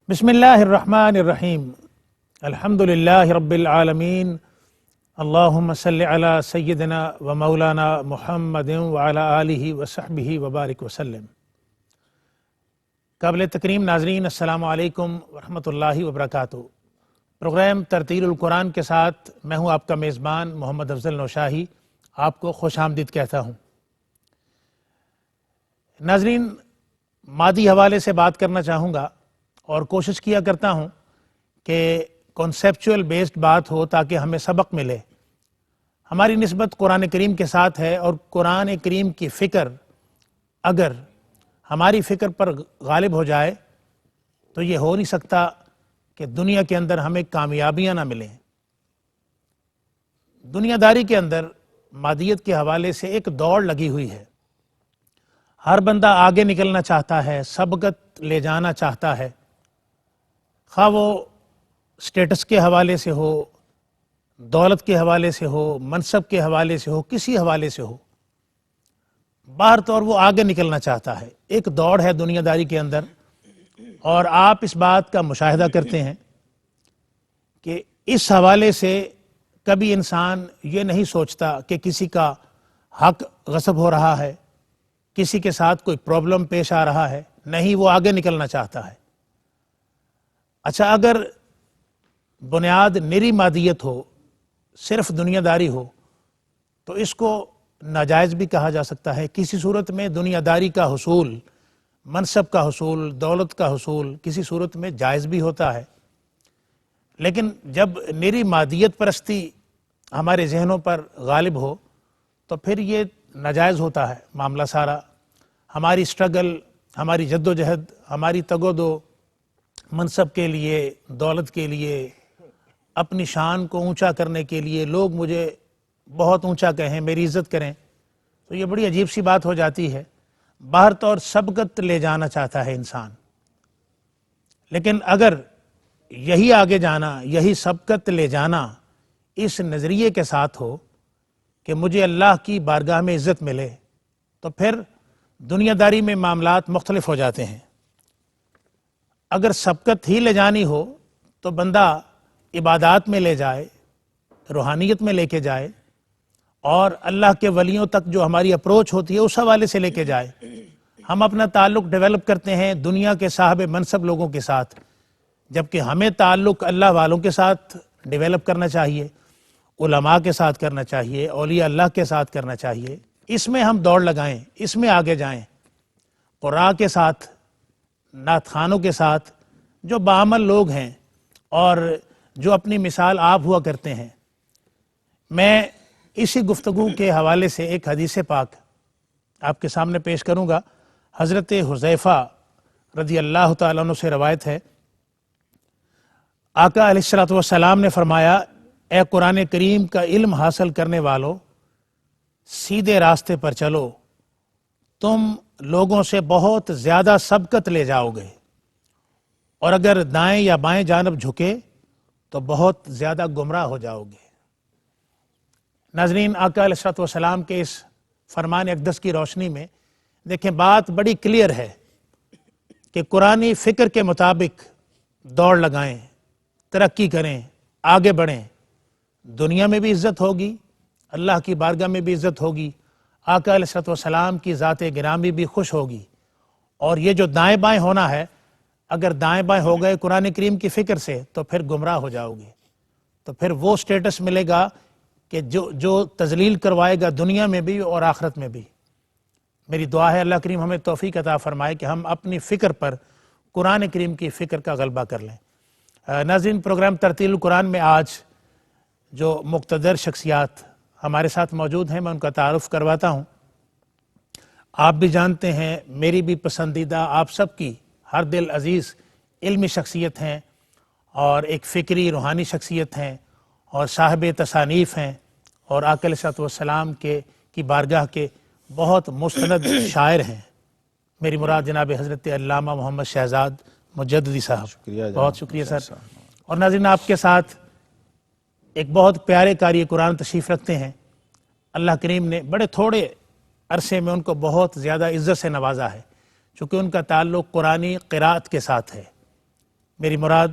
بسم اللہ الرحمن الرحیم الحمد للہ رب العالمین اللہم صلی علی سیدنا و مولانا محمد وعلی آلہ وصحبہ وبارک وسلم۔ قابل تکریم ناظرین، السلام علیکم ورحمۃ اللہ وبرکاتہ۔ پروگرام ترتیل القرآن کے ساتھ میں ہوں آپ کا میزبان محمد افضل نوشاہی، آپ کو خوش آمدید کہتا ہوں۔ ناظرین، مادی حوالے سے بات کرنا چاہوں گا اور کوشش کیا کرتا ہوں کہ کنسیپچول بیسڈ بات ہو تاکہ ہمیں سبق ملے۔ ہماری نسبت قرآن کریم کے ساتھ ہے اور قرآن کریم کی فکر اگر ہماری فکر پر غالب ہو جائے تو یہ ہو نہیں سکتا کہ دنیا کے اندر ہمیں کامیابیاں نہ ملیں۔ دنیا داری کے اندر مادیت کے حوالے سے ایک دوڑ لگی ہوئی ہے۔ ہر بندہ آگے نکلنا چاہتا ہے، سبقت لے جانا چاہتا ہے، خواہ وہ سٹیٹس کے حوالے سے ہو، دولت کے حوالے سے ہو، منصب کے حوالے سے ہو، کسی حوالے سے ہو، باہر طور وہ آگے نکلنا چاہتا ہے۔ ایک دوڑ ہے دنیا داری کے اندر، اور آپ اس بات کا مشاہدہ کرتے ہیں کہ اس حوالے سے کبھی انسان یہ نہیں سوچتا کہ کسی کا حق غصب ہو رہا ہے، کسی کے ساتھ کوئی پرابلم پیش آ رہا ہے، نہیں، وہ آگے نکلنا چاہتا ہے۔ اچھا، اگر بنیاد نری مادیت ہو، صرف دنیا داری ہو، تو اس کو ناجائز بھی کہا جا سکتا ہے۔ کسی صورت میں دنیا داری کا حصول، منصب کا حصول، دولت کا حصول کسی صورت میں جائز بھی ہوتا ہے، لیکن جب نری مادیت پرستی ہمارے ذہنوں پر غالب ہو تو پھر یہ ناجائز ہوتا ہے معاملہ سارا۔ ہماری سٹرگل، ہماری جد و جہد، ہماری تگ و دو منصب کے لیے، دولت کے لیے، اپنی شان کو اونچا کرنے کے لیے، لوگ مجھے بہت اونچا کہیں، میری عزت کریں، تو یہ بڑی عجیب سی بات ہو جاتی ہے۔ باہر طور سبقت لے جانا چاہتا ہے انسان، لیکن اگر یہی آگے جانا، یہی سبقت لے جانا اس نظریے کے ساتھ ہو کہ مجھے اللہ کی بارگاہ میں عزت ملے، تو پھر دنیا داری میں معاملات مختلف ہو جاتے ہیں۔ اگر سبقت ہی لے جانی ہو تو بندہ عبادات میں لے جائے، روحانیت میں لے کے جائے، اور اللہ کے ولیوں تک جو ہماری اپروچ ہوتی ہے اس حوالے سے لے کے جائے۔ ہم اپنا تعلق ڈیولپ کرتے ہیں دنیا کے صاحب منصب لوگوں کے ساتھ، جبکہ ہمیں تعلق اللہ والوں کے ساتھ ڈیولپ کرنا چاہیے، علماء کے ساتھ کرنا چاہیے، اولیاء اللہ کے ساتھ کرنا چاہیے۔ اس میں ہم دوڑ لگائیں، اس میں آگے جائیں، قرآن کے ساتھ، نعت خوانوں کے ساتھ، جو بعمل لوگ ہیں اور جو اپنی مثال آپ ہوا کرتے ہیں۔ میں اسی گفتگو کے حوالے سے ایک حدیث پاک آپ کے سامنے پیش کروں گا۔ حضرت حذیفہ رضی اللہ تعالیٰ عنہ سے روایت ہے، آقا علیہ الصلوۃ والسلام نے فرمایا، اے قرآن کریم کا علم حاصل کرنے والو، سیدھے راستے پر چلو، تم لوگوں سے بہت زیادہ سبقت لے جاؤ گے، اور اگر دائیں یا بائیں جانب جھکے تو بہت زیادہ گمراہ ہو جاؤ گے۔ ناظرین، آقا علیہ الصلوۃ والسلام کے اس فرمان اقدس کی روشنی میں دیکھیں، بات بڑی کلیئر ہے کہ قرآنی فکر کے مطابق دوڑ لگائیں، ترقی کریں، آگے بڑھیں، دنیا میں بھی عزت ہوگی، اللہ کی بارگاہ میں بھی عزت ہوگی، آقا علیہ الصلوۃ والسلام کی ذات گرامی بھی خوش ہوگی۔ اور یہ جو دائیں بائیں ہونا ہے، اگر دائیں بائیں ہو گئے قرآن کریم کی فکر سے تو پھر گمراہ ہو جاؤ گے، تو پھر وہ سٹیٹس ملے گا کہ جو تذلیل کروائے گا دنیا میں بھی اور آخرت میں بھی۔ میری دعا ہے اللہ کریم ہمیں توفیق عطا فرمائے کہ ہم اپنی فکر پر قرآن کریم کی فکر کا غلبہ کر لیں۔ ناظرین، پروگرام ترتیل القرآن میں آج جو مقتدر شخصیات ہمارے ساتھ موجود ہیں، میں ان کا تعارف کرواتا ہوں۔ آپ بھی جانتے ہیں، میری بھی پسندیدہ، آپ سب کی ہر دل عزیز علمی شخصیت ہیں، اور ایک فکری روحانی شخصیت ہیں، اور صاحب تصانیف ہیں، اور آقا علیہ الصلوۃ والسلام کی بارگاہ کے بہت مستند شاعر ہیں۔ میری مراد جناب حضرت علامہ محمد شہزاد مجددی صاحب، بہت شکریہ سر۔ اور ناظرین، آپ کے ساتھ ایک بہت پیارے قاری قرآن تشریف رکھتے ہیں۔ اللہ کریم نے بڑے تھوڑے عرصے میں ان کو بہت زیادہ عزت سے نوازا ہے، چونکہ ان کا تعلق قرآنی قرات کے ساتھ ہے۔ میری مراد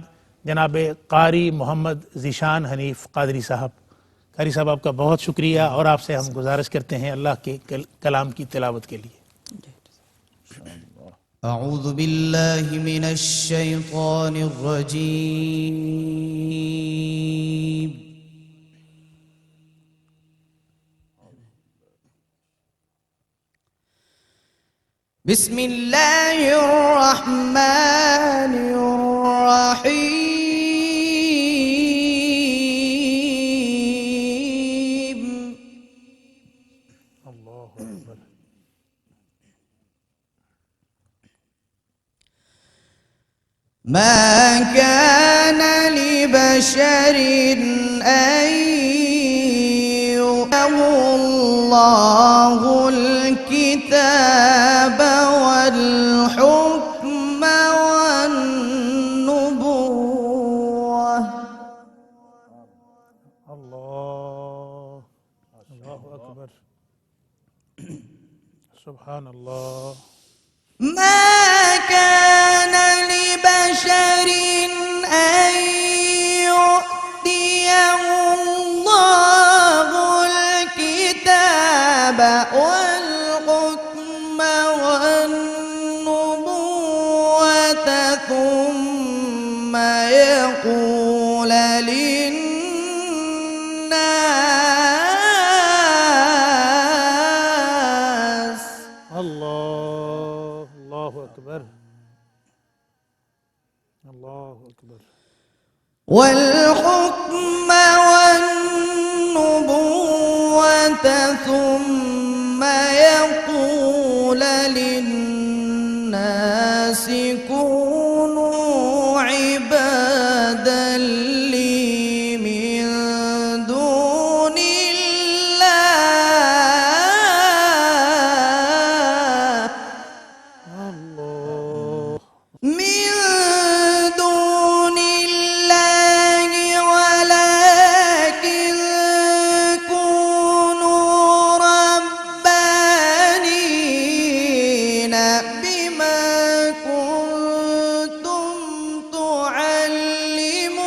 جناب قاری محمد ذیشان حنیف قادری صاحب. قاری صاحب آپ کا بہت شکریہ اور آپ سے ہم گزارش کرتے ہیں اللہ کے کلام کی تلاوت کے لیے. اعوذ باللہ من الشیطان الرجیم. بسم اللہ الرحمن الرحیم. اللہ اکبر. ما كان لبشر أن يؤتيه الله الكتاب والحكم والنبوة. اللہ اکبر. سبحان اللہ. ما كان لبشر أن يؤتيه الله الكتاب والحكم والنبوة ثم يقول للناس. اللہ اکبر. اللہ اکبر. والحكم والنبوة ثم يقول للناس كونوا عبادا لي من دون الله من دون الله ولكن كونوا ربانين بما كنتم تعلمون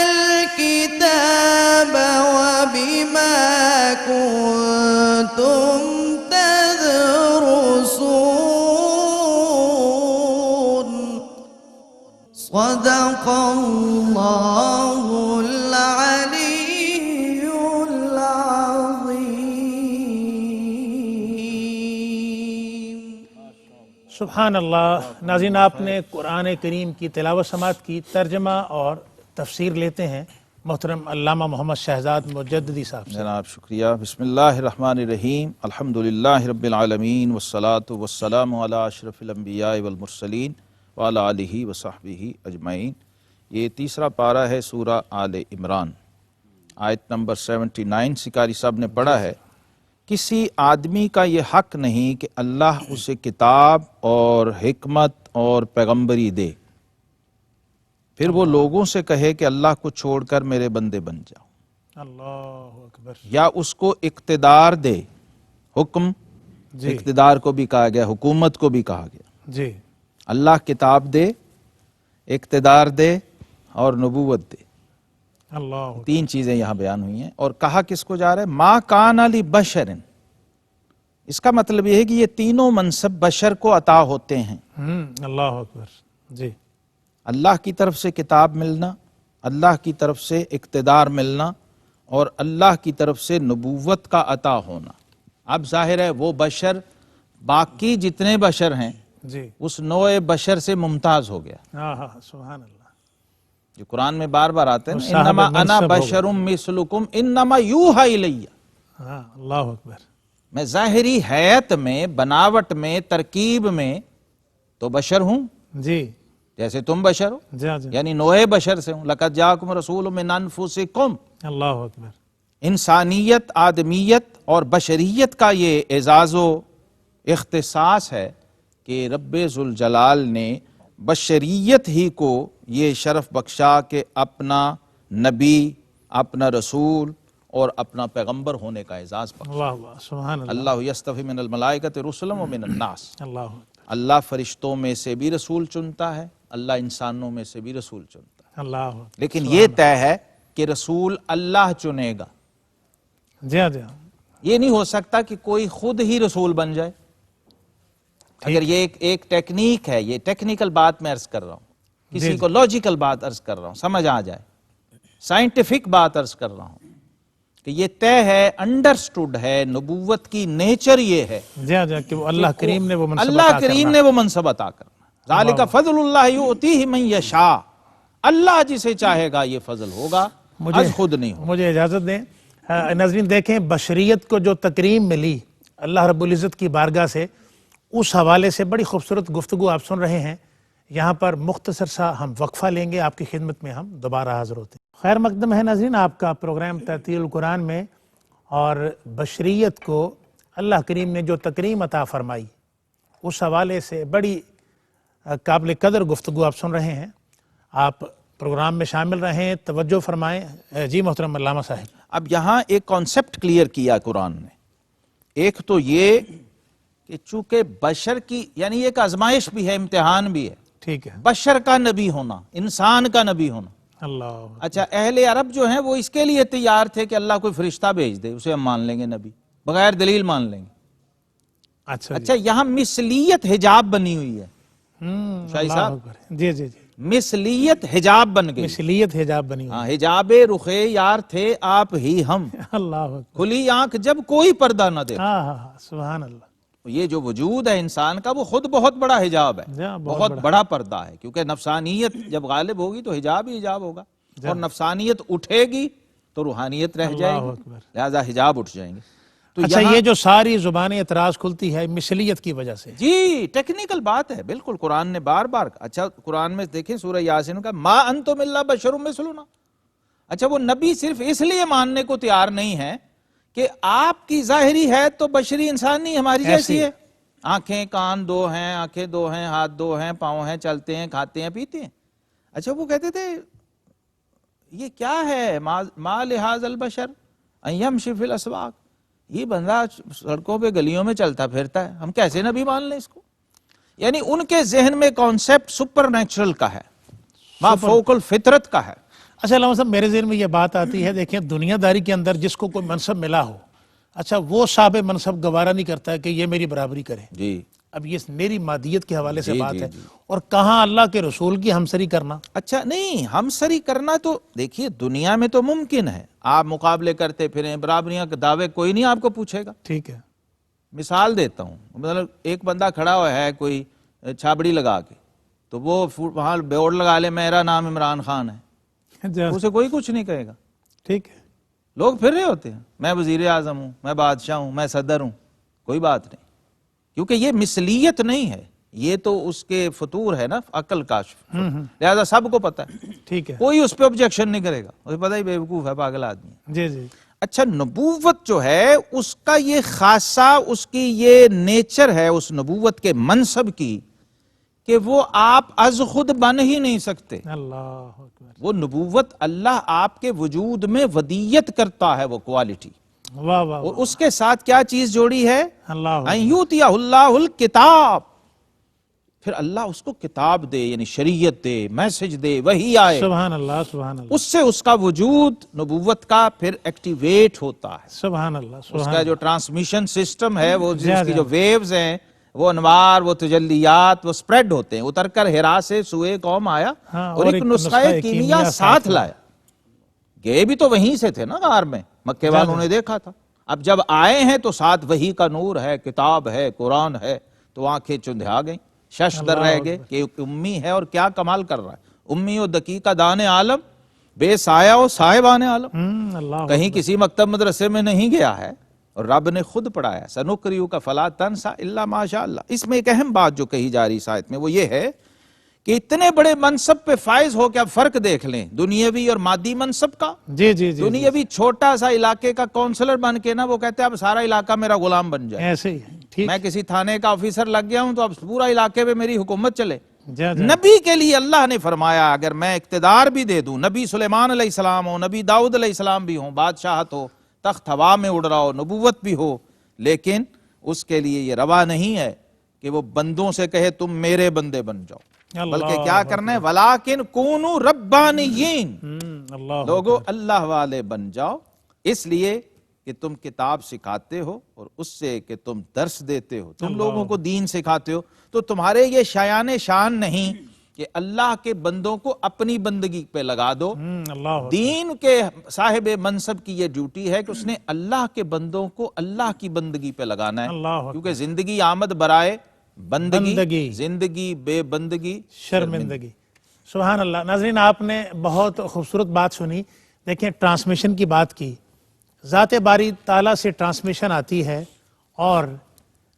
الكتاب وبما كنتم تدرسون. صدق الله العلي العظيم. سبحان اللہ. ناظرین آپ نے قرآن کریم کی تلاوت سماعت کی. ترجمہ اور تفسیر لیتے ہیں محترم علامہ محمد شہزاد مجددی صاحب سے. جناب شکریہ. بسم اللہ الرحمن الرحیم. الحمدللہ رب العالمین والصلاة والسلام علی اشرف الانبیاء والمرسلین وعلی آلہ وصحبہ اجمعین. یہ تیسرا پارہ ہے سورہ آل عمران، آیت نمبر 79 سکاری صاحب نے پڑھا ہے. کسی آدمی کا یہ حق نہیں کہ اللہ اسے کتاب اور حکمت اور پیغمبری دے، پھر وہ لوگوں سے کہے کہ اللہ کو چھوڑ کر میرے بندے بن جاؤ، اللہ اکبر. یا اس کو اقتدار دے. حکم اقتدار کو بھی کہا گیا، حکومت کو بھی کہا گیا. جی. اللہ کتاب دے، اقتدار دے اور نبوت دے. اللہ تین چیزیں یہاں بیان ہوئی ہیں. اور کہا کس کو جا رہا ہے؟ ما کان لبشر. اس کا مطلب یہ ہے کہ یہ تینوں منصب بشر کو عطا ہوتے ہیں. اللہ اکبر. جی. اللہ کی طرف سے کتاب ملنا، اللہ کی طرف سے اقتدار ملنا اور اللہ کی طرف سے نبوت کا عطا ہونا. اب ظاہر ہے وہ بشر باقی جتنے بشر ہیں جی. اس نوع بشر سے ممتاز ہو گیا، ہاں ہاں سبحان اللہ. جو قرآن میں بار بار آتے ہیں وہ نا، صاحب انما انا منصب ہو گیا. بشر مثلکم انما یوحی الی. ہاں اللہ اکبر. میں ظاہری حیت میں، بناوٹ میں، ترکیب میں تو بشر ہوں جی. جیسے تم بشر ہو، جی جی. یعنی نوع بشر سے ہوں. لقد جاءکم رسول من انفسکم. اللہ اکبر. انسانیت، آدمیت اور بشریت کا یہ اعزاز و اختصاص ہے کہ رب ذوالجلال نے بشریت ہی کو یہ شرف بخشا کہ اپنا نبی، اپنا رسول اور اپنا پیغمبر ہونے کا اعزاز بخشا. واہ واہ سبحان اللہ. اللہ یصطفی من الملائکۃ رسلا ومن الناس. اللہ اکبر. اللہ فرشتوں میں سے بھی رسول چنتا ہے، اللہ انسانوں میں سے بھی رسول چنتا ہے، اللہ لیکن یہ طے ہے کہ رسول اللہ چنے گا. جی ہاں جی ہاں یہ نہیں ہو سکتا کہ کوئی خود ہی رسول بن جائے. اگر یہ ایک ٹیکنیک ہے، یہ ٹیکنیکل بات میں عرض کر رہا ہوں، کسی کو لاجیکل بات عرض کر رہا ہوں، سمجھ آ جائے، سائنٹیفک بات عرض کر رہا ہوں کہ یہ طے ہے، انڈرسٹوڈ ہے، نبوت کی نیچر یہ ہے. جی ہاں جی ہاں کہ وہ اللہ کریم نے وہ منصب اللہ عطا کریم کرنا. نے وہ منصب عطا کرنا. ذالک فضل اللہ یؤتیہ من یشاء، اللہ جسے چاہے گا یہ فضل ہوگا، از خود نہیں ہوگا. مجھے اجازت دیں. ناظرین دیکھیں، بشریت کو جو تکریم ملی اللہ رب العزت کی بارگاہ سے، اس حوالے سے بڑی خوبصورت گفتگو آپ سن رہے ہیں. یہاں پر مختصر سا ہم وقفہ لیں گے، آپ کی خدمت میں ہم دوبارہ حاضر ہوتے ہیں. خیر مقدم ہے ناظرین آپ کا پروگرام ترتیل القرآن میں، اور بشریت کو اللہ کریم نے جو تکریم عطا فرمائی اس حوالے سے بڑی قابل قدر گفتگو آپ سن رہے ہیں. آپ پروگرام میں شامل رہیں، توجہ فرمائیں. جی محترم علامہ صاحب. اب یہاں ایک کانسیپٹ کلیئر کیا قرآن نے. ایک تو یہ کہ چونکہ بشر کی، یعنی ایک آزمائش بھی ہے، امتحان بھی ہے، ٹھیک ہے. بشر کا نبی ہونا، انسان کا نبی ہونا. اللہ. اچھا، اہل عرب جو ہیں وہ اس کے لیے تیار تھے کہ اللہ کوئی فرشتہ بھیج دے، اسے ہم مان لیں گے نبی، بغیر دلیل مان لیں گے. اچھا، یہاں مثلیت حجاب بنی ہوئی ہے شاہی صاحب. جی جی جی مثلیت حجاب بن گئی. مثلیت حجاب بنی ہوئی. ہاں، حجاب رخے یار تھے آپ ہی ہم، اللہ. کھلی آنکھ جب کوئی پردہ نہ دے. ہاں ہاں ہاں سبحان اللہ. یہ جو وجود ہے انسان کا وہ خود بہت بڑا حجاب ہے، بہت بڑا پردہ ہے، کیونکہ نفسانیت جب غالب ہوگی تو حجاب ہی حجاب ہوگا، اور نفسانیت اٹھے گی تو روحانیت رہ جائے گی، لہذا حجاب اٹھ جائیں گے. تو اچھا، یہ جو ساری زبان اعتراض کھلتی ہے مثلیت کی وجہ سے. جی ٹیکنیکل بات ہے، بالکل قرآن نے بار بار. اچھا قرآن میں دیکھیں سورہ یاسین کا ما انتم الا بشر مثلنا. اچھا، وہ نبی صرف اس لیے ماننے کو تیار نہیں ہے کہ آپ کی ظاہری ہے تو بشری انسان نہیں ہماری جیسی ہے، آنکھیں کان دو ہیں، آنکھیں دو ہیں، ہاتھ دو ہیں، پاؤں ہیں، چلتے ہیں، کھاتے ہیں، پیتے ہیں. اچھا، وہ کہتے تھے یہ کیا ہے، ما لہذا البشر ان یمشی فی الاسواق، یہ بندہ سڑکوں پہ گلیوں میں چلتا پھرتا ہے، ہم کیسے نبی مان لیں اس کو؟ یعنی ان کے ذہن میں کانسیپٹ سپر نیچرل کا ہے، ما فوق الفطرت کا ہے. اچھا علامہ صاحب، میرے ذہن میں یہ بات آتی ہے، دیکھیں دنیا داری کے اندر جس کو کوئی منصب ملا ہو، اچھا وہ صاحب منصب گوارا نہیں کرتا ہے کہ یہ میری برابری کرے. جی اب یہ میری مادیت کے حوالے سے بات ہے، اور کہاں اللہ کے رسول کی ہمسری کرنا. اچھا نہیں، ہمسری کرنا تو دیکھیے دنیا میں تو ممکن ہے، آپ مقابلے کرتے پھریں، برابریاں کے دعوے کوئی نہیں آپ کو پوچھے گا. ٹھیک ہے. مثال دیتا ہوں، مطلب ایک بندہ کھڑا ہوا ہے کوئی چھابڑی لگا کے، تو وہ وہاں بورڈ لگا لے میرا نام عمران خان ہے، اسے کوئی کچھ نہیں کہے گا. ٹھیک ہے. لوگ پھر رہے ہوتے ہیں، میں وزیر اعظم ہوں، میں بادشاہ ہوں، میں صدر ہوں، کوئی بات نہیں، کیونکہ یہ مثلیت نہیں ہے، یہ تو اس کے فطور ہے نا، عقل کا، لہذا سب کو پتہ ہے. ٹھیک ہے. کوئی اس پہ آبجیکشن نہیں کرے گا، اسے پتہ ہی بیوقوف ہے، پاگل آدمی ہے. جی جی. اچھا، نبوت جو ہے اس کا یہ خاصہ، اس کی یہ نیچر ہے اس نبوت کے منصب کی کہ وہ آپ از خود بن ہی نہیں سکتے. اللہ اکبر. وہ نبوت اللہ آپ کے وجود میں ودیت کرتا ہے، وہ کوالٹی، واہ واہ. اور اس کے ساتھ کیا چیز جوڑی ہے؟ اللہ. ان یؤتیہ اللہ الکتاب، پھر اللہ اس کو کتاب دے، یعنی شریعت دے، میسج دے، وحی آئے، سبحان اللہ سبحان اللہ. اس سے اس کا وجود نبوت کا پھر ایکٹیویٹ ہوتا ہے. سبحان اللہ اس سبحان کا جو ٹرانسمیشن سسٹم ہے، وہ اس کی جو ویوز ہیں، وہ انوار، وہ تجلیات، وہ سپریڈ ہوتے ہیں. اتر کر ہرا سے سوئے قوم آیا، اور ایک نسخہ کیمیا ساتھ لایا. گئے بھی تو وہیں سے تھے نا، غار میں، مکے والوں نے دیکھا تھا. اب جب آئے ہیں تو ساتھ وحی کا نور ہے، کتاب ہے، قرآن ہے، تو آنکھیں چندھا گئیں، شش در رہ گئے کہ ایک امی ہے اور کیا کمال کر رہا ہے. امی و دقیقہ دان عالم، بے سایہ و صاحبان عالم. اللہ. کہیں کسی مکتب مدرسے میں نہیں گیا ہے، اور رب نے خود پڑھایا، سنقرئک فلا تنسى الا ما شاء اللہ. اس میں ایک اہم بات جو کہی جا رہی اس آیت میں وہ یہ ہے کہ اتنے بڑے منصب پہ فائز ہو کے اب فرق دیکھ لیں دنیاوی اور مادی منصب کا. جی جی جی. دنیاوی چھوٹا سا علاقے کا کونسلر بن کے نا، وہ کہتے ہیں اب سارا علاقہ میرا غلام بن جائے. ایسے ہی ہے. ٹھیک. میں کسی تھانے کا آفیسر لگ گیا ہوں تو اب پورا علاقے پہ میری حکومت چلے. جا جا. نبی کے لیے اللہ نے فرمایا اگر میں اقتدار بھی دے دوں، نبی سلیمان علیہ السلام ہو، نبی داؤد علیہ السلام بھی ہوں، بادشاہت ہو، تخت ہوا میں اڑ رہا ہو، نبوت بھی ہو، لیکن اس کے لیے یہ روا نہیں ہے کہ وہ بندوں سے کہے تم میرے بندے بن جاؤ. بلکہ کیا کرنا ہے؟ وَلَٰكِن كُونُوا رَبَّانِيِّينَ، اللہ لوگو اللہ والے بن جاؤ، اس لیے کہ تم کتاب سکھاتے ہو اور اس سے کہ تم درس دیتے ہو، تم لوگوں کو دین سکھاتے ہو، تو تمہارے یہ شایان شان نہیں کہ اللہ کے بندوں کو اپنی بندگی پہ لگا دو۔ اللہ دین کے صاحب منصب کی یہ ڈیوٹی ہے کہ اس نے اللہ کے بندوں کو اللہ کی بندگی پہ لگانا ہے، اللہ کیونکہ زندگی آمد برائے بندگی، بندگی، زندگی بے بندگی شرمندگی۔ سبحان اللہ۔ ناظرین، آپ نے بہت خوبصورت بات سنی۔ دیکھیں، ٹرانسمیشن کی بات کی، ذات باری تعالیٰ سے ٹرانسمیشن آتی ہے، اور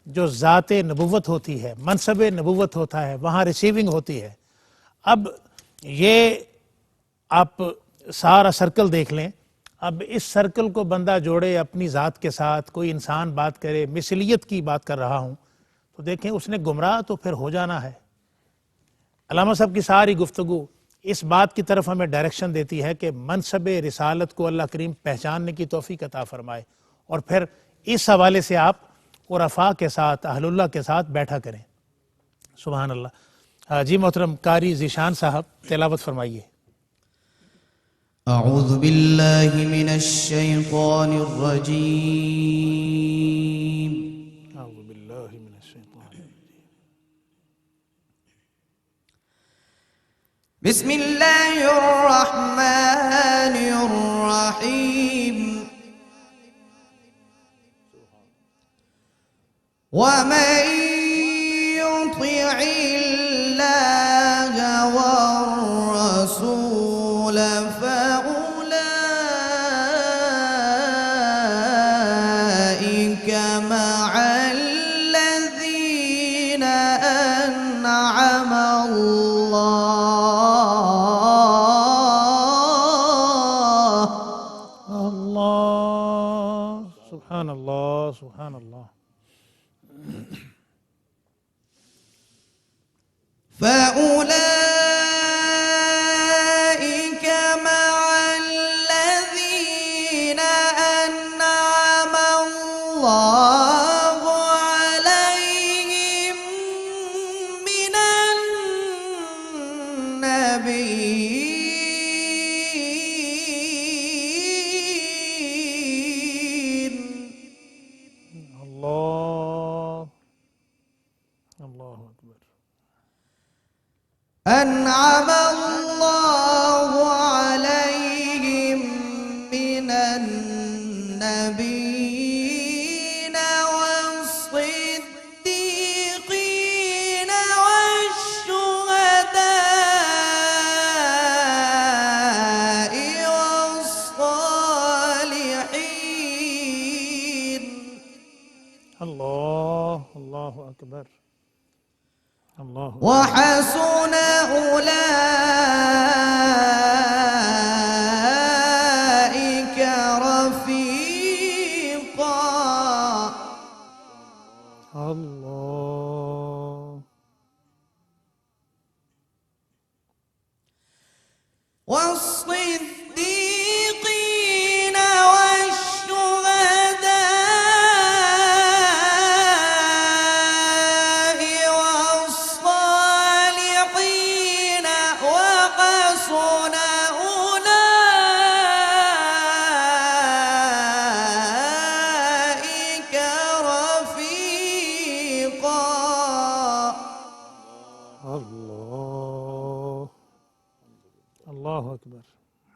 جو ذات نبوت ہوتی ہے، منصب نبوت ہوتا ہے، وہاں ریسیونگ ہوتی ہے۔ اب یہ آپ سارا سرکل دیکھ لیں، اب اس سرکل کو بندہ جوڑے اپنی ذات کے ساتھ، کوئی انسان بات کرے، مثلیت کی بات کر رہا ہوں، تو دیکھیں اس نے گمراہ تو پھر ہو جانا ہے۔ علامہ صاحب کی ساری گفتگو اس بات کی طرف ہمیں ڈائریکشن دیتی ہے کہ منصب رسالت کو اللہ کریم پہچاننے کی توفیق عطا فرمائے، اور پھر اس حوالے سے آپ عرفاء کے ساتھ، اہل اللہ کے ساتھ بیٹھا کریں۔ سبحان اللہ۔ جی محترم قاری ذیشان صاحب تلاوت فرمائیے۔ أعوذ بالله من الشيطان الرجيم اعوذ باللہ من الشیطان الرجیم۔ بسم الله الرحمن الرحيم ومن يطع الله والرسول فأولئك مع الذين أنعم اللہ، سبحان اللہ، سبحان اللہ۔ فأولئك مع الذين أنعم الله عليهم من النبيين اللہ، اللہ اکبر۔ أنعم الله عليهم من النبيين والصديقين والشهداء والصالحين اللہ، اللہ اکبر، اللہ اکبر۔ وحسن أولئك رفيقا اللہ، والصديقين والشهداء والصالحين وحسن أولئك رفيقا اللہ، اللہ اکبر۔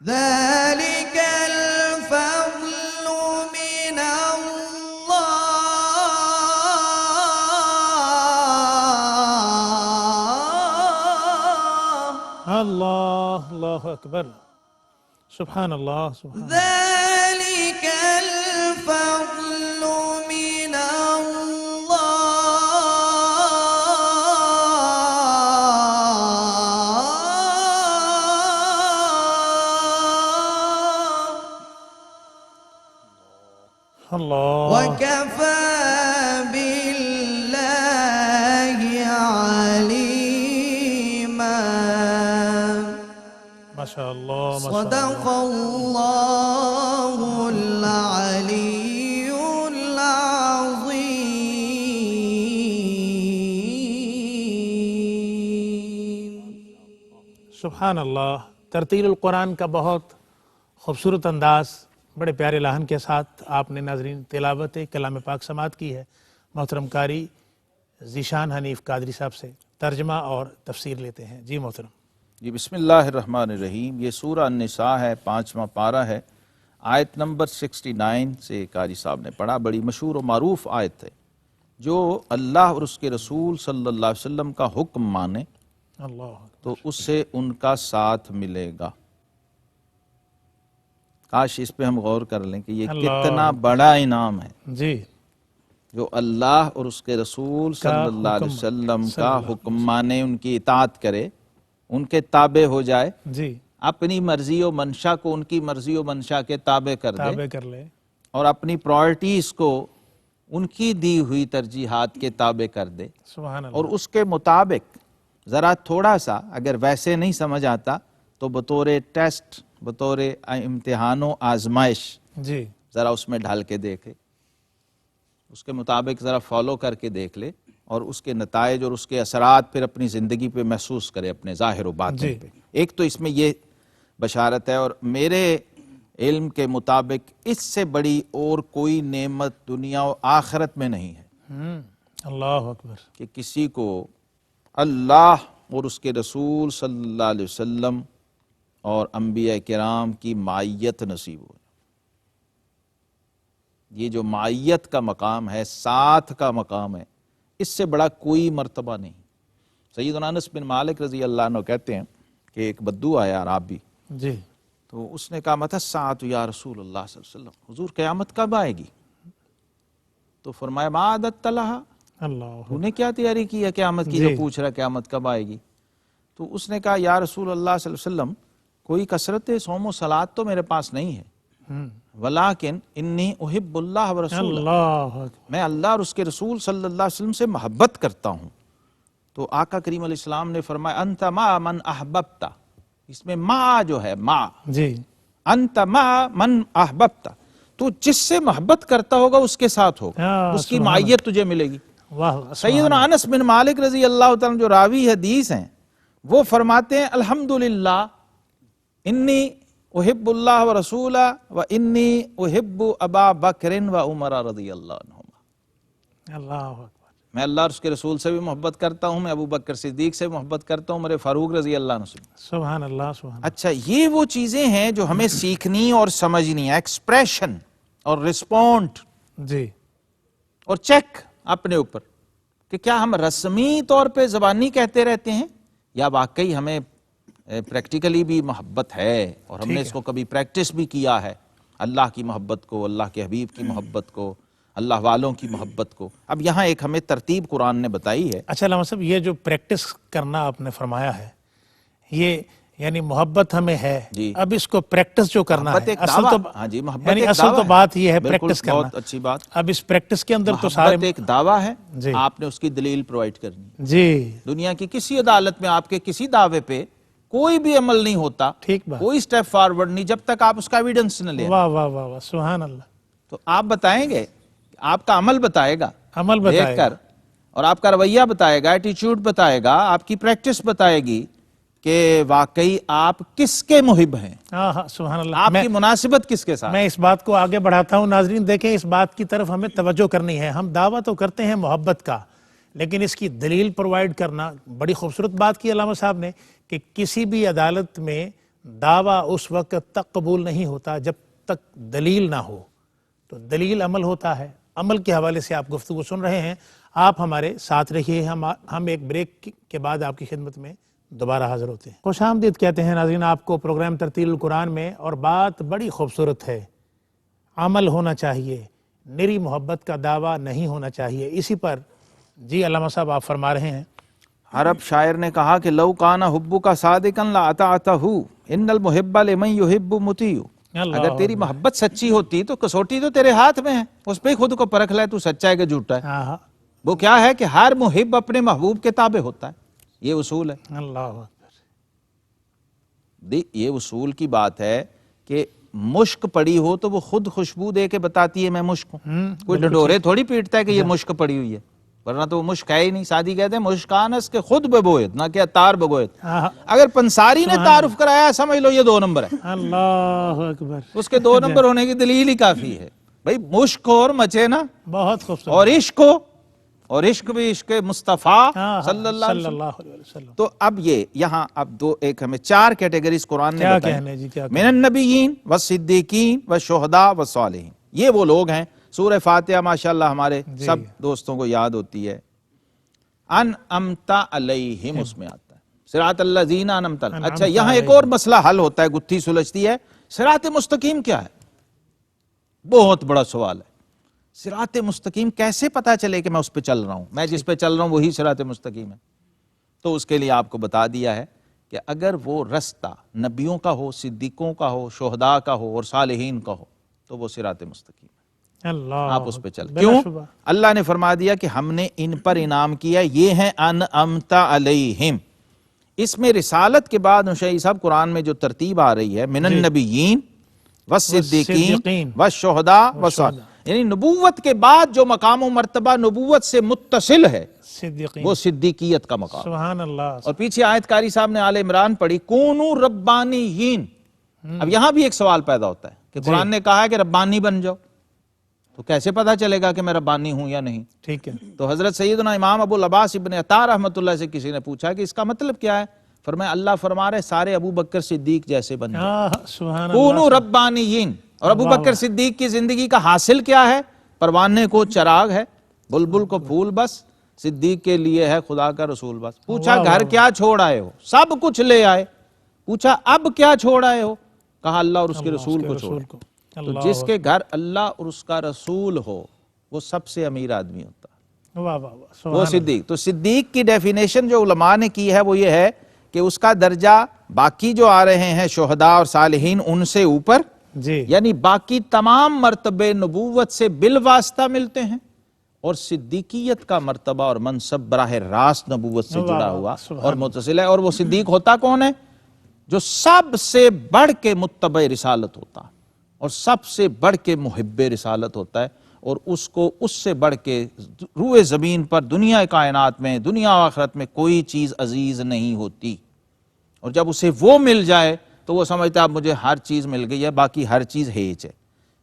ذلك الفضل من الله اللہ، اللہ اکبر، سبحان اللہ، سبحان اللہ۔ ذلك الفضل من الله اللہ، وكفى بالله عليما ماشاء اللہ، ماشاء صدق الله العلي العظيم سبحان اللہ، ترتیل القرآن کا بہت خوبصورت انداز، بڑے پیارے لحن کے ساتھ آپ نے ناظرین تلاوت کلام پاک سماعت کی ہے۔ محترم قاری ذیشان حنیف قادری صاحب سے ترجمہ اور تفسیر لیتے ہیں۔ جی محترم۔ جی بسم اللہ الرحمن الرحیم۔ یہ سورہ النساء ہے، 5واں پارہ ہے، آیت نمبر 69 سے قاری صاحب نے پڑھا۔ بڑی مشہور و معروف آیت ہے۔ جو اللہ اور اس کے رسول صلی اللہ علیہ وسلم کا حکم مانے اللہ تو اس سے ان کا ساتھ ملے گا۔ کاش اس پہ ہم غور کر لیں کہ یہ اللہ کتنا بڑا انعام ہے، جی، جو اللہ اور اس کے رسول صلی اللہ علیہ وسلم کا حکم مانے، ان کی اطاعت کرے، ان کے تابع ہو جائے، جی، اپنی مرضی و منشا کو ان کی مرضی و منشا کے تابع کر دے، تابع کر لے، اور اپنی پرائرٹیز کو ان کی دی ہوئی ترجیحات کے تابع کر دے، سبحان اللہ، اور اس کے مطابق ذرا تھوڑا سا اگر ویسے نہیں سمجھ آتا تو بطور ٹیسٹ، بطور امتحان و آزمائش جی، ذرا اس میں ڈھال کے دیکھے، اس کے مطابق ذرا فالو کر کے دیکھ لے، اور اس کے نتائج اور اس کے اثرات پھر اپنی زندگی پہ محسوس کرے، اپنے ظاہر و باطن جی۔ پہ۔ ایک تو اس میں یہ بشارت ہے، اور میرے علم کے مطابق اس سے بڑی اور کوئی نعمت دنیا و آخرت میں نہیں ہے اللہ اکبر، کہ کسی کو اللہ اور اس کے رسول صلی اللہ علیہ وسلم اور انبیاء کرام کی معیت نصیب ہو۔ یہ جو معیت کا مقام ہے، ساتھ کا مقام ہے، اس سے بڑا کوئی مرتبہ نہیں۔ سیدنا انس بن مالک رضی اللہ عنہ کہتے ہیں کہ ایک بدو آیا عرابی، جی، تو اس نے کہا متی الساعۃ یا رسول اللہ صلی اللہ علیہ وسلم، حضور قیامت کب آئے گی؟ تو فرمایا ما اعددت لہا، اللہ تو نے کیا تیاری کی ہے قیامت کی جو پوچھ رہا قیامت کب آئے گی؟ تو اس نے کہا یا رسول اللہ صلی اللہ علیہ وسلم، کوئی کثرت صوم و صلات تو میرے پاس نہیں ہے، ولیکن انی احب اللہ و رسول، اللہ اکبر، میں اللہ اور اس کے رسول صلی اللہ علیہ وسلم سے محبت کرتا ہوں۔ تو آقا کریم علیہ السلام نے فرمایا انت مع من احببت، اس میں مع جو ہے مع، جی، انت مع من احببت، تو جس سے محبت کرتا ہوگا اس کے ساتھ ہوگا، اس کی سبحان معیت تجھے ملے گی۔ واہ، سیدنا انس بن مالک رضی اللہ تعالیٰ جو راوی حدیث ہیں وہ فرماتے ہیں الحمدللہ انی احب اللہ و رسولہ و انی احب ابا بکر و عمر رضی اللہ عنہما، اللہ اکبر، میں اللہ اور اس کے رسول سے بھی محبت کرتا ہوں، میں ابو بکر صدیق سے محبت کرتا ہوں، عمر فاروق رضی اللہ عنہ سے۔ سبحان اللہ، سبحان اللہ، اچھا، یہ وہ چیزیں ہیں جو ہمیں سیکھنی اور سمجھنی ہے، ایکسپریشن اور رسپونڈ جی، اور چیک اپنے اوپر کہ کیا ہم رسمی طور پہ زبانی کہتے رہتے ہیں یا واقعی ہمیں پریکٹیکلی بھی محبت ہے اور ہم نے اس کو کبھی پریکٹس بھی کیا ہے، اللہ کی محبت کو، اللہ کے حبیب کی محبت کو، اللہ والوں کی محبت کو۔ اب یہاں ایک ہمیں ترتیب قرآن نے بتائی ہے۔ اچھا علامہ صاحب، یہ جو پریکٹس کرنا آپ نے فرمایا ہے، یہ یعنی محبت ہمیں ہے، جی، اب اس کو پریکٹس جو کرنا محبت ہے، ایک اصل دعویٰ، تو ہاں جی، محبت یعنی ایک اصل دعویٰ تو ہے، بات یہ ہے بالکل، پریکٹس کرنا۔ بہت اچھی بات۔ اب اس پریکٹس کے اندر تو سارے محبت ایک دعویٰ ہے، جی، آپ نے اس کی دلیل پرووائڈ کرنی۔ جی، دنیا کی کسی عدالت میں آپ کے کسی دعوے پہ کوئی بھی عمل نہیں ہوتا، ٹھیک بات، کوئی سٹیپ فارورڈ نہیں جب تک آپ اس کا ایویڈنس نہ لیں۔ واہ واہ واہ واہ، سبحان اللہ، تو آپ بتائیں گے، آپ کا عمل بتائے گا، عمل دیکھ بتائے گا، کر، اور آپ کا رویہ بتائے گا، ایٹیچیوڈ بتائے گا، آپ کی پریکٹس بتائے گی کہ واقعی آپ کس کے محب ہیں، ہاں ہاں، سبحان اللہ۔ آپ کی مناسبت کس کے ساتھ۔ میں اس بات کو آگے بڑھاتا ہوں، ناظرین دیکھیں، اس بات کی طرف ہمیں توجہ کرنی ہے۔ ہم دعویٰ تو کرتے ہیں محبت کا، لیکن اس کی دلیل پرووائڈ کرنا، بڑی خوبصورت بات کی علامہ صاحب نے کہ کسی بھی عدالت میں دعویٰ اس وقت تک قبول نہیں ہوتا جب تک دلیل نہ ہو، تو دلیل عمل ہوتا ہے۔ عمل کے حوالے سے آپ گفتگو سن رہے ہیں، آپ ہمارے ساتھ رہیے، ہم ایک بریک کے بعد آپ کی خدمت میں دوبارہ حاضر ہوتے ہیں۔ خوش آمدید کہتے ہیں ناظرین آپ کو پروگرام ترتیل القرآن میں، اور بات بڑی خوبصورت ہے، عمل ہونا چاہیے، نری محبت کا دعویٰ نہیں ہونا چاہیے۔ اسی پر جی علامہ صاحب آپ فرما رہے ہیں، عرب شاعر نے کہا کہ لو کان حبک صادقا لاطعتہ ان المحب لمن یحب مطیع، اگر تیری محبت سچی ہوتی تو کسوٹی تو تیرے ہاتھ میں ہے، اس پہ خود کو پرکھ لے تو سچا ہے کہ جھوٹا ہے۔ ہاں ہاں، وہ کیا ہے کہ ہر محب اپنے محبوب کے تابع ہوتا ہے، یہ اصول ہے۔ اللہ اکبر، یہ اصول کی بات ہے کہ مشک پڑی ہو تو وہ خود خوشبو دے کے بتاتی ہے میں مشک ہوں، کوئی ڈھڈورے تھوڑی پیٹتا ہے کہ یہ مشک پڑی ہوئی ہے، ورنہ تو وہ مشک ہے ہی نہیں. سادی کہتے ہیں مشکانس کے خود ببویت، نہ کہ اتار بگویت. ہاں، اگر پنساری نے تعارف کرایا سمجھ لو یہ 2 نمبر ہے. اللہ اکبر. اس کے 2 نمبر ہونے کی دلیل ہی کافی ہے. بھئی مشک ہو اور مچے نا، بہت خوبصورت. اور عشق ہو، اور عشق بھی عشق مصطفیٰ ہاں، صلی اللہ علیہ صلی وسلم. اللہ علیہ وسلم. تو اب یہ یہاں اب ایک ہمیں 4 کیٹیگریز قرآن نے کیا بتائی. کہنے جی، کیا من النبیین والصدیقین والشہداء والصالحین. یہ وہ لوگ ہیں. سورہ فاتحہ ماشاءاللہ ہمارے جی. سب دوستوں کو یاد ہوتی ہے. انعمت علیہم اس میں آتا ہے صراط الذین انعمت. اچھا یہاں ایک اور مسئلہ حل ہوتا ہے، گتھی سلجھتی ہے. صراط مستقیم کیا ہے؟ بہت بڑا سوال ہے. صراط مستقیم کیسے پتا چلے کہ میں اس پہ چل رہا ہوں؟ میں جس پہ چل رہا ہوں وہی صراط مستقیم ہے. تو اس کے لیے آپ کو بتا دیا ہے کہ اگر وہ رستہ نبیوں کا ہو، صدیقوں کا ہو، شہداء کا ہو اور صالحین کا ہو تو وہ صراط مستقیم ہے. اللہ آپ اس پہ چل. بلا کیوں؟ شبہ. اللہ نے فرما دیا کہ ہم نے ان پر انعام کیا، یہ ہیں انعمت علیہم. اس میں رسالت کے بعد شیخ صاحب قرآن میں جو ترتیب آ رہی ہے من النبیین والصدیقین والشہداء والصالحین، یعنی نبوت کے بعد جو مقام و مرتبہ نبوت سے متصل ہے صدیقین. وہ صدیقیت کا مقام. سبحان اللہ. اور پیچھے آیت کاری صاحب نے آل عمران پڑھی کونوا ربانیین. اب یہاں بھی ایک سوال پیدا ہوتا ہے کہ قرآن نے کہا ہے کہ ربانی بن جاؤ، تو کیسے پتا چلے گا کہ میں ربانی ہوں یا نہیں؟ ٹھیک ہے. تو حضرت سیدنا امام ابو العباس ابن عطا رحمۃ اللہ سے کسی نے پوچھا کہ اس کا مطلب کیا ہے؟ فرمایا اللہ فرما رہے سارے ابو بکر صدیق جیسے بن جاؤ. ہاں، سبحان کونوا اللہ. ربانیین. اور ابو بکر صدیق کی زندگی کا حاصل کیا ہے؟ پروانے کو چراغ ہے، بلبل کو پھول بس، صدیق کے لیے ہے خدا کا رسول بس. پوچھا گھر کیا چھوڑ آئے ہو؟ سب کچھ لے آئے. پوچھا اب کیا چھوڑ آئے ہو؟ کہا اللہ اور اس کے رسول کو چھوڑ. تو جس کے گھر اللہ اور اس کا رسول ہو وہ سب سے امیر آدمی ہوتا ہے، واہ واہ واہ. وہ صدیق. تو صدیق کی ڈیفینیشن جو علماء نے کی ہے وہ یہ ہے کہ اس کا درجہ باقی جو آ رہے ہیں شہداء اور صالحین ان سے اوپر، جی. یعنی باقی تمام مرتبے نبوت سے بالواسطہ ملتے ہیں، اور صدیقیت کا مرتبہ اور منصب براہ راست نبوت سے جڑا ہوا اور متصل ہے. اور وہ صدیق ہوتا کون ہے؟ جو سب سے بڑھ کے متبع رسالت ہوتا اور سب سے بڑھ کے محب رسالت ہوتا ہے، اور اس کو اس سے بڑھ کے روئے زمین پر دنیا کائنات میں دنیا و آخرت میں کوئی چیز عزیز نہیں ہوتی. اور جب اسے وہ مل جائے تو وہ سمجھتا ہے اب مجھے ہر چیز مل گئی ہے، باقی ہر چیز ہیچ ہے.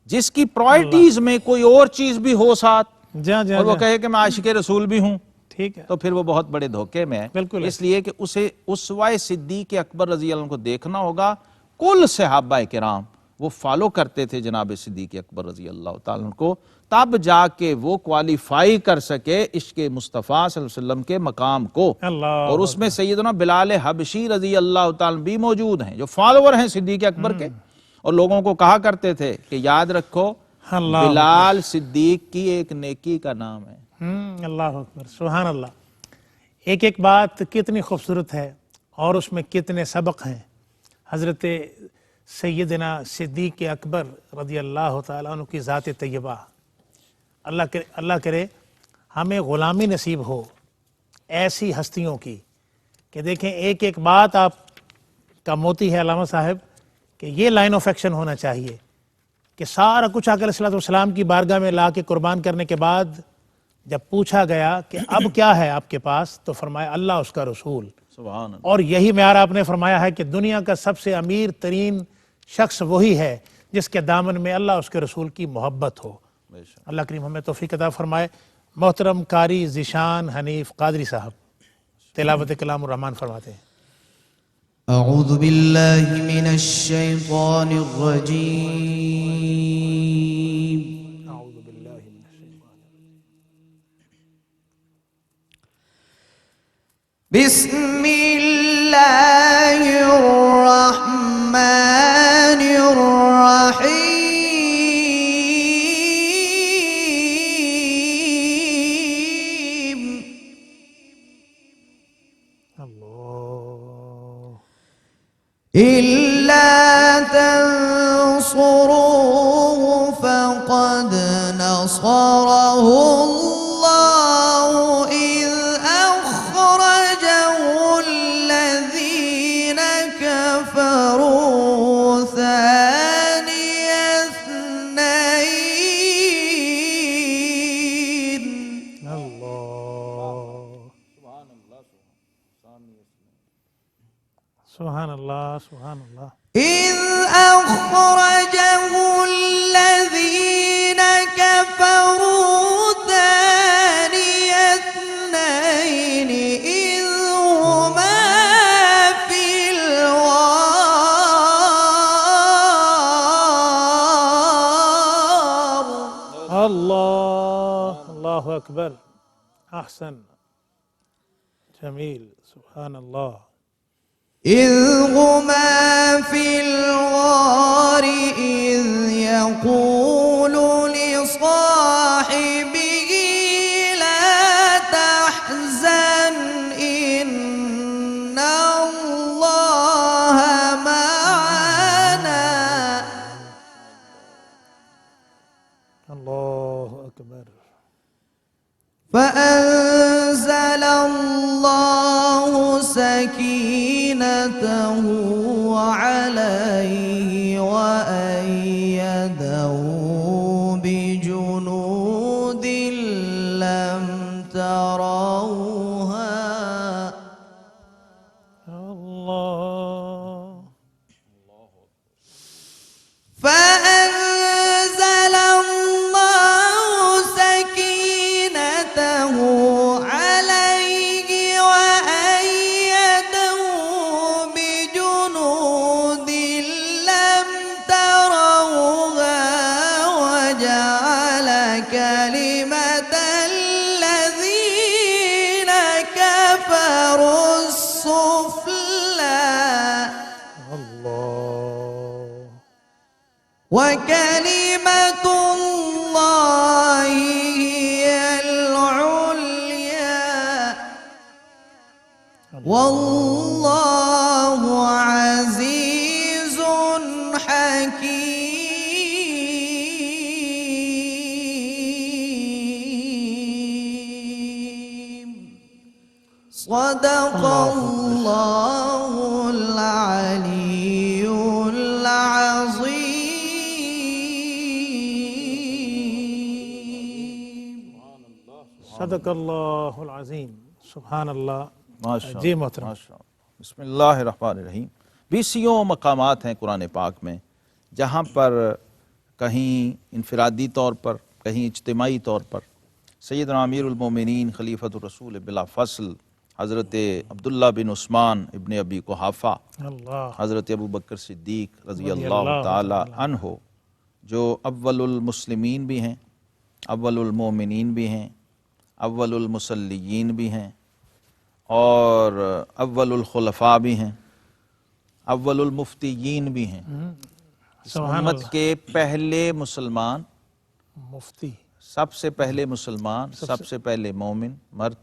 جس کی پرائرٹیز میں کوئی اور چیز بھی ہو ساتھ اور وہ کہے کہ میں عاشق رسول بھی ہوں، ٹھیک ہے. تو پھر وہ بہت بڑے دھوکے میں ہے. بالکل. اس لیے کہ اسے اسوہ صدیق اکبر رضی اللہ عنہ کو دیکھنا ہوگا. کل صحابہ کرام وہ فالو کرتے تھے جناب صدیق اکبر رضی اللہ تعالیٰ عنہ کو، تب جا کے وہ کوالیفائی کر سکے عشق مصطفیٰ صلی اللہ علیہ وسلم کے مقام کو. اور اس میں سیدنا بلال حبشی رضی اللہ تعالیٰ بھی موجود ہیں جو فالوور ہیں صدیق اکبر کے، اور لوگوں کو کہا کرتے تھے کہ یاد رکھو بلال صدیق کی ایک نیکی کا نام ہے. اللہ اکبر. سبحان اللہ. ایک ایک بات کتنی خوبصورت ہے اور اس میں کتنے سبق ہیں. حضرت سیدنا صدیق اکبر رضی اللہ تعالیٰ عنہ کی ذات طیبہ، اللہ کرے ہمیں غلامی نصیب ہو ایسی ہستیوں کی کہ دیکھیں ایک ایک بات آپ کا موتی ہے علامہ صاحب کہ یہ لائن آف ایکشن ہونا چاہیے کہ سارا کچھ آقا علیہ الصلوۃ والسلام کی بارگاہ میں لا کے قربان کرنے کے بعد جب پوچھا گیا کہ اب کیا ہے آپ کے پاس تو فرمایا اللہ اس کا رسول. سبحان اللہ. اور یہی معیار آپ نے فرمایا ہے کہ دنیا کا سب سے امیر ترین شخص وہی ہے جس کے دامن میں اللہ اس کے رسول کی محبت ہو. اللہ کریم ہمیں توفیق عطا فرمائے. محترم قاری ذیشان حنیف قادری صاحب تلاوت کلام الرحمن فرماتے ہیں. اعوذ باللہ من الشیطان الرجیم. بسم اللہ الرحمن الرحیم. اللہ إلا تنصروه فقد نصره الله إذ أخرجه الذين كفروا ثاني اثنين اللہ اللہ سبحان اللہ. إذ أخرجه الذين كفروا ثاني اثنين إذ هما في الغار اللہ اللہ اکبر. احسن. جمیل. سبحان اللہ. إذ هما في الغار إذ يقول لصاحبه لا تحزن إن الله معنا اللہ اکبر. فأنزل الله سكينته عليه وأيده بجنود لم تروها اللہ. فأنزل الله سكينته عليه وأيده بجنود لم تروها وجعل كلمة الذين كفروا السفلى اللہ. وكلمة الله هي العليا والله عزيز حكيم صدق الله العلي العظيم صدق اللہ العظیم. سبحان اللہ. ماشاء جی محترم. بسم اللہ الرحمن الرحیم. 20 مقامات ہیں قرآن پاک میں جہاں پر کہیں انفرادی طور پر کہیں اجتماعی طور پر سیدنا امیر المومنین خلیفۃ الرسول بلا فصل حضرت عبداللہ بن عثمان ابن ابی قحافہ اللہ. حضرت ابو بکر صدیق رضی اللہ تعالی عنہ جو اول المسلمین بھی ہیں، اول المومنین بھی ہیں، اول المصلیین بھی ہیں اور اول الخلفاء بھی ہیں، اول المفتیین بھی ہیں. اس سبحان امت کے پہلے مسلمان، مفتی. سب سے پہلے مسلمان، سب سے پہلے مومن مرد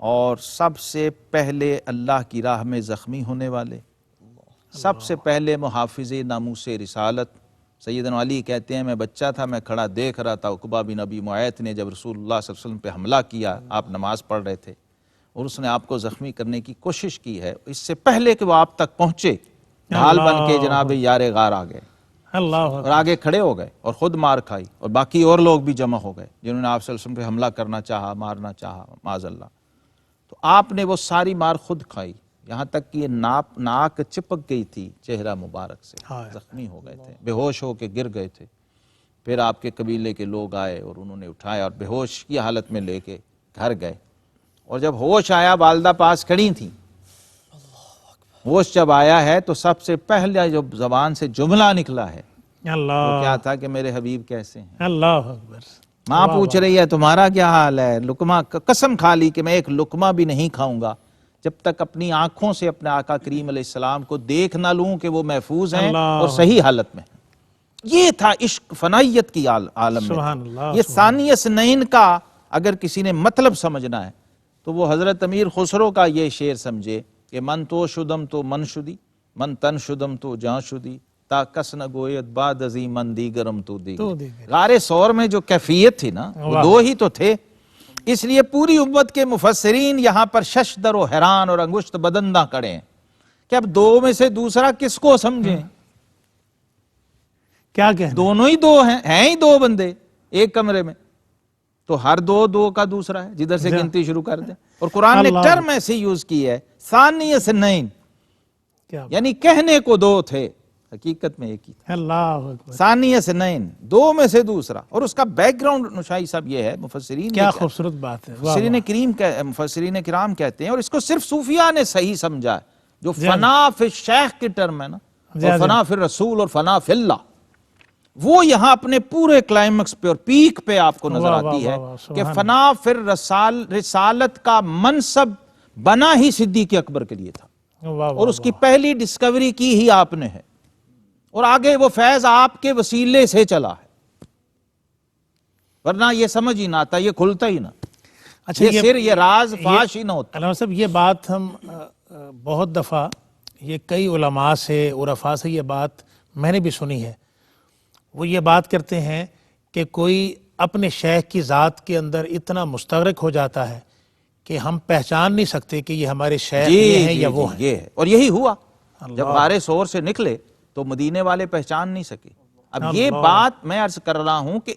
اور سب سے پہلے اللہ کی راہ میں زخمی ہونے والے، سب سے پہلے محافظ ناموس رسالت. سیدنا علی کہتے ہیں میں بچہ تھا، میں کھڑا دیکھ رہا تھا عقبہ بن ابی معیط نے جب رسول اللہ صلی اللہ علیہ وسلم پہ حملہ کیا، آپ نماز پڑھ رہے تھے اور اس نے آپ کو زخمی کرنے کی کوشش کی ہے. اس سے پہلے کہ وہ آپ تک پہنچے ڈھال بن کے جناب یار غار آ گئے اللہ اور آگے کھڑے ہو گئے اور خود مار کھائی اور باقی اور لوگ بھی جمع ہو گئے جنہوں نے آپ صلی اللہ علیہ وسلم پہ حملہ کرنا چاہا، مارنا چاہا معاذ اللہ. تو آپ نے وہ ساری مار خود کھائی، یہاں تک کہ یہ ناک چپک گئی تھی چہرہ مبارک سے، زخمی ہو گئے تھے، بے ہوش ہو کے گر گئے تھے. پھر آپ کے قبیلے کے لوگ آئے اور انہوں نے اٹھایا اور بے ہوش کی حالت میں لے کے گھر گئے. اور جب ہوش آیا والدہ پاس کھڑی تھیں. ہوش جب آیا ہے تو سب سے پہلے جو زبان سے جملہ نکلا ہے وہ اللہ. کیا تھا کہ میرے حبیب کیسے ہیں. اللہ اکبر. ماں پوچھ رہی ہے تمہارا کیا حال ہے، لقمہ قسم کھا لی کہ میں ایک لقمہ بھی نہیں کھاؤں گا جب تک اپنی آنکھوں سے اپنے آقا کریم علیہ السلام کو دیکھ نہ لوں کہ وہ محفوظ ہیں اور صحیح حالت میں. یہ تھا عشق فنائیت کی عالم سبحان میں. اللہ. یہ ثانی اثنین کا اگر کسی نے مطلب سمجھنا ہے تو وہ حضرت امیر خسرو کا یہ شعر سمجھے کہ من تو شدم تو من شدی، من تن شدم تو جان شدی، تا کس نہ گوید بعد ازی من دیگرم تو دیگر. غار ثور میں جو کیفیت تھی نا وہ دو ہی تو تھے. اس لیے پوری امت کے مفسرین یہاں پر ششدر و حیران اور انگشت بدندہ کڑے ہیں کہ اب دو میں سے دوسرا کس کو سمجھیں. کیا کہنا؟ دونوں ہی دو ہیں ہی دو بندے ایک کمرے میں، تو ہر دو کا دوسرا ہے، جدھر سے گنتی شروع کر دیں. اور قرآن نے ٹرم ایسے یوز کی ہے ثانی اثنین. کیا بات. یعنی کہنے کو دو تھے، حقیقت میں ایک ہی تھا. اللہ اکبر. ثانی اثنین، دو میں سے دوسرا. اور اس کا بیک گراؤنڈ نشائی صاحب یہ ہے، مفسرین کیا خوبصورت بات ہے. واہ واہ. مفسرین کرام کہتے ہیں، اور اس کو صرف صوفیاء نے صحیح سمجھا ہے، جو جی فنا فی الشیخ کی ٹرم ہے نا، جی اور جی. فنا فی الرسول اور فنا فی اللہ، وہ یہاں اپنے پورے کلائمیکس پہ اور پیک پہ آپ کو نظر واہ واہ آتی ہے واہ واہ، کہ سبحان فنا فی رسالت کا منصب بنا ہی صدیق اکبر کے لیے تھا، واہ واہ اور اس کی واہ. پہلی ڈسکوری کی ہی آپ نے ہے، اور آگے وہ فیض آپ کے وسیلے سے چلا ہے، ورنہ یہ سمجھ ہی نہ آتا، یہ کھلتا ہی نہ، اچھا یہ سر، یہ راز فاش ہی نہ ہوتا. علامہ صاحب، یہ بات ہم بہت دفعہ یہ کئی علماء سے، عرفاء سے یہ بات میں نے بھی سنی ہے. وہ یہ بات کرتے ہیں کہ کوئی اپنے شیخ کی ذات کے اندر اتنا مستغرق ہو جاتا ہے کہ ہم پہچان نہیں سکتے کہ یہ ہمارے شیخ یہ ہیں یا وہ ہیں. یہ ہے، اور یہی ہوا جب اللہ. غار سور سے نکلے تو مدینے والے پہچان نہیں سکے. اب یہ اللہ. بات میں عرض کر رہا ہوں کہ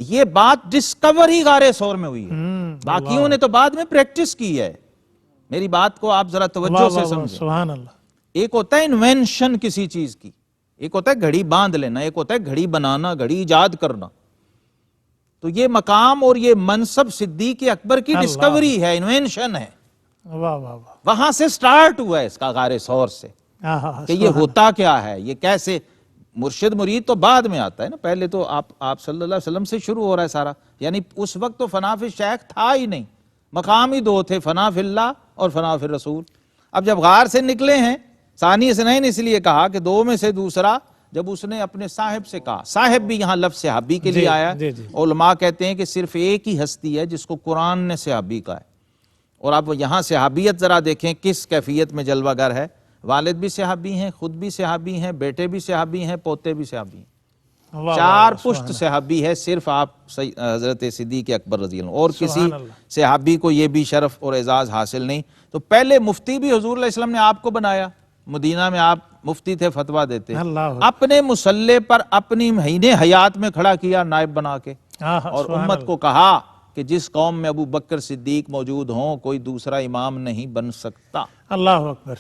یہ بات ڈسکوری غار سور میں ہوئی ہے، باقیوں نے تو بعد میں پریکٹس کی ہے. میری بات کو آپ ذرا توجہ واہ سے واہ واہ، سمجھیں. سبحان اللہ. ایک ہوتا ہے انوینشن کسی چیز کی، ایک ہوتا ہے گھڑی باندھ لینا، ایک ہوتا ہے گھڑی بنانا، گھڑی ایجاد کرنا. تو یہ مقام اور یہ منصب صدیق اکبر کی اللہ. ڈسکوری ہے، انوینشن ہے، واہ واہ واہ. وہاں سے سٹارٹ ہوا ہے اس کا غار سور سے، ہاں ہاں، کہ یہ ہوتا کیا ہے، یہ کیسے. مرشد مرید تو بعد میں آتا ہے نا، پہلے تو آپ صلی اللہ علیہ وسلم سے شروع ہو رہا ہے سارا. یعنی اس وقت تو فنا فی الشیخ تھا ہی نہیں، مقام ہی دو تھے، فنا فی اللہ اور فنا فی الرسول. اب جب غار سے نکلے ہیں، ثانی اثنین اس لیے کہا کہ دو میں سے دوسرا، جب اس نے اپنے صاحب سے کہا، صاحب بھی یہاں لفظ صحابی کے لیے آیا ہے. جی جی. علماء کہتے ہیں کہ صرف ایک ہی ہستی ہے جس کو قرآن نے صحابی کہا ہے. اور اب یہاں صحابیت ذرا دیکھیں کس کیفیت میں جلوہ گر ہے. والد بھی صحابی ہیں، خود بھی صحابی ہیں، بیٹے بھی صحابی ہیں، پوتے بھی صحابی ہیں. واہ چار واہ، پشت صحابی ہے صرف آپ حضرت صدیق اکبر رضی اللہ عنہ، اور کسی سبحان اللہ. صحابی کو یہ بھی شرف اور اعزاز حاصل نہیں. تو پہلے مفتی بھی حضور علیہ السلام نے آپ کو بنایا، مدینہ میں آپ مفتی تھے، فتویٰ دیتے، اللہ. اپنے مسلح پر اپنی مہینے حیات میں کھڑا کیا نائب بنا کے، ہاں ہاں، اور سبحان امت اللہ. کو کہا کہ جس قوم میں ابو بکر صدیق موجود ہوں کوئی دوسرا امام نہیں بن سکتا. اللہ اکبر.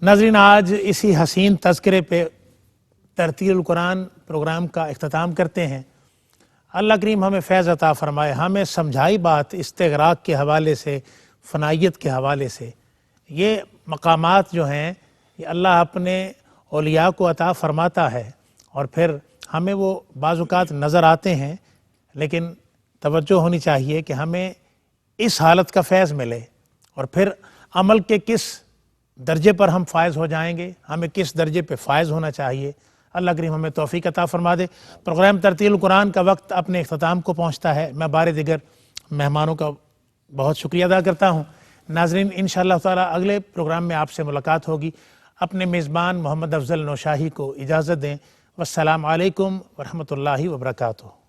ناظرین، آج اسی حسین تذکرے پہ ترتیل القرآن پروگرام کا اختتام کرتے ہیں. اللہ کریم ہمیں فیض عطا فرمائے، ہمیں سمجھائی بات استغراق کے حوالے سے، فنائیت کے حوالے سے. یہ مقامات جو ہیں یہ اللہ اپنے اولیاء کو عطا فرماتا ہے، اور پھر ہمیں وہ بعض اوقات نظر آتے ہیں، لیکن توجہ ہونی چاہیے کہ ہمیں اس حالت کا فیض ملے، اور پھر عمل کے کس درجے پر ہم فائز ہو جائیں گے، ہمیں کس درجے پہ فائز ہونا چاہیے. اللہ کریم ہمیں توفیق عطا فرما دے. پروگرام ترتیل القرآن کا وقت اپنے اختتام کو پہنچتا ہے. میں بار دیگر مہمانوں کا بہت شکریہ ادا کرتا ہوں. ناظرین، انشاءاللہ تعالی اگلے پروگرام میں آپ سے ملاقات ہوگی. اپنے میزبان محمد افضل نوشاہی کو اجازت دیں. والسلام علیکم ورحمۃ اللہ وبرکاتہ.